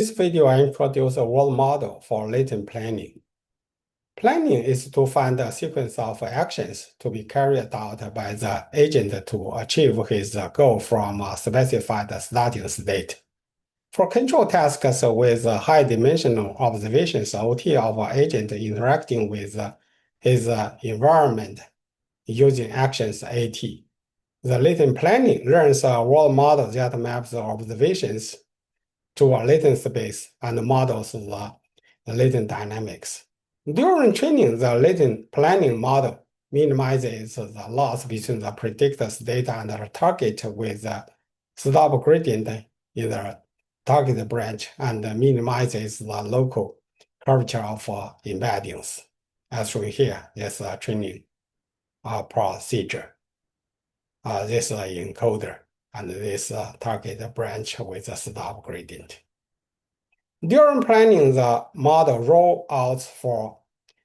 This video I introduce a world model for latent planning. Planning is to find a sequence of actions to be carried out by the agent to achieve his goal from a specified starting state. For control tasks with high-dimensional observations OT of an agent interacting with his environment using actions AT, the latent planning learns a world model that maps the observations to a latent space and models the latent dynamics. During training, the latent planning model minimizes the loss between the predicted state and the target with the stop gradient in the target branch and minimizes the local curvature of embeddings. As shown here, this training procedure. This encoder and this target branch with a stop gradient. During planning, the model roll out for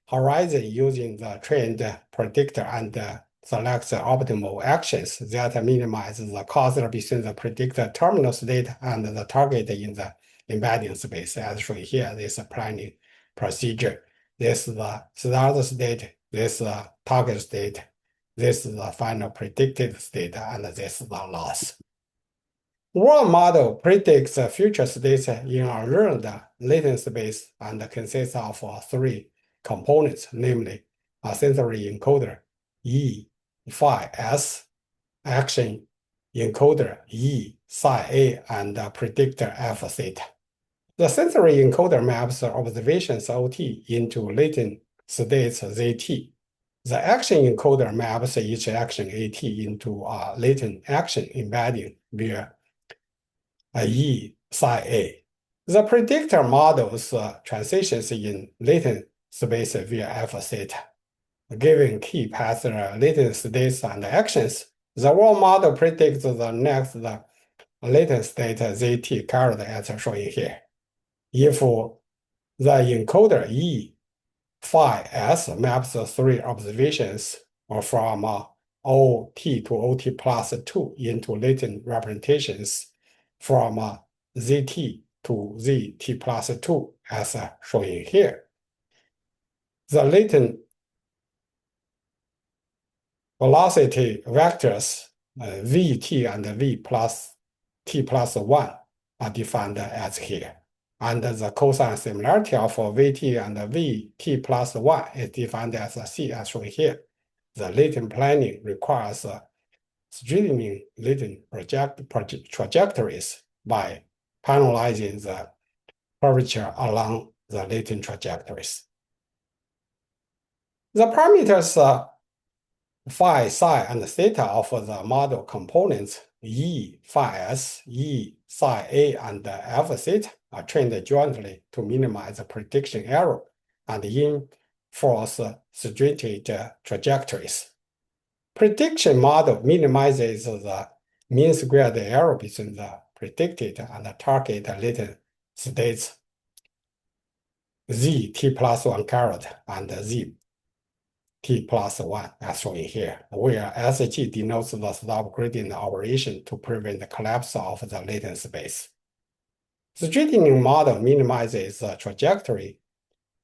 horizon using the trained predictor and selects optimal actions that minimize the cost between the predicted terminal state and the target in the embedding space. As shown here, this planning procedure. This is the start state, this is the target state, this is the final predicted state, and this is the loss. World model predicts future states in a learned latent space and consists of three components, namely a sensory encoder E phi S, action encoder E psi A, and a predictor F theta. The sensory encoder maps observations OT into latent states ZT. The action encoder maps each action AT into a latent action embedding via E psi A. The predictor models transitions in latent space via alpha theta. Given key path latent states and actions, the world model predicts the next latent state ZT carried as shown here. If the encoder E phi S maps three observations from OT to OT plus 2 into latent representations from ZT to ZT plus 2 as shown here. The latent velocity vectors Vt and V plus T plus 1 are defined as here. And the cosine similarity of Vt and Vt plus 1 is defined as C as shown here. The latent planning requires straightening latent trajectories by penalizing the curvature along the latent trajectories. The parameters phi, psi, and theta of the model components E phi S, E psi A, and alpha theta are trained jointly to minimize the prediction error and enforce straightened trajectories. Prediction model minimizes the mean squared error between the predicted and the target latent states Z T plus 1 caret and Z T plus 1 as shown here, where SG denotes the stop gradient operation to prevent the collapse of the latent space. The straightening model minimizes the trajectory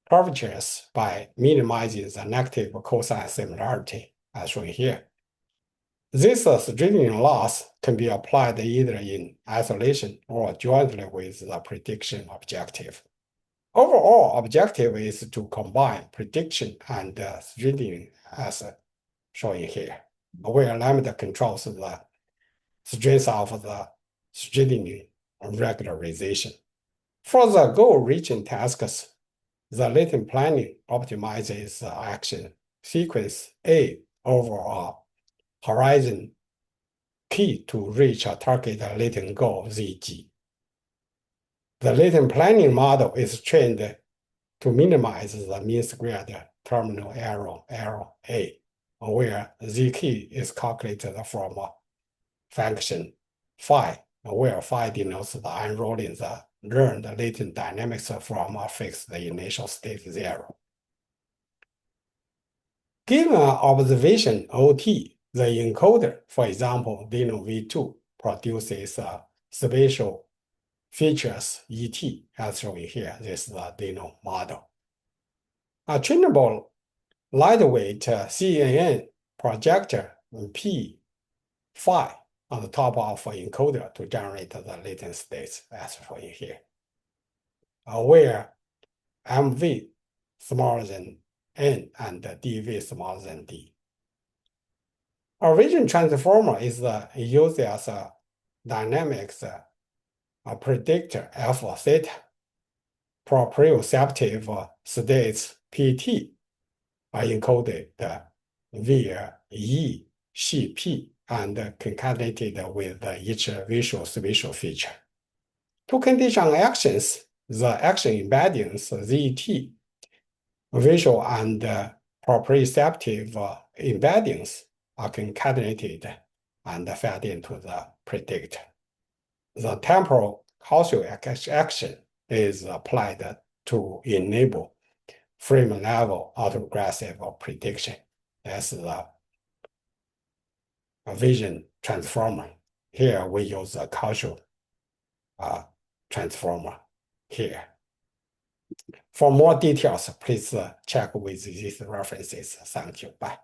curvatures by minimizing the negative cosine similarity as shown here. This straightening loss can be applied either in isolation or jointly with the prediction objective. Overall objective is to combine prediction and straightening as shown here, where lambda controls the strength of the straightening regularization. For the goal-reaching tasks, the latent planning optimizes the action sequence A over a horizon key to reach a target latent goal ZG. The latent planning model is trained to minimize the mean squared terminal error A, where Z key is calculated from a function phi, where phi denotes the unrolling the learned latent dynamics from a fixed initial state 0. Given an observation OT, the encoder, for example, Dino V2, produces a spatial features ET as shown here. This is the Dino model. A trainable lightweight CNN projector P phi on the top of an encoder to generate the latent states as shown here, where MV smaller than N and dV smaller than D. A vision transformer is used as a dynamics predictor alpha theta. Proprioceptive states PT are encoded via ECP and concatenated with each visual spatial feature. To condition actions, the action embeddings ZT, visual and proprioceptive embeddings are concatenated and fed into the predictor. The temporal causal action is applied to enable frame level autoregressive prediction. That's the vision transformer. Here we use a causal transformer here. For more details, please check with these references. Thank you. Bye.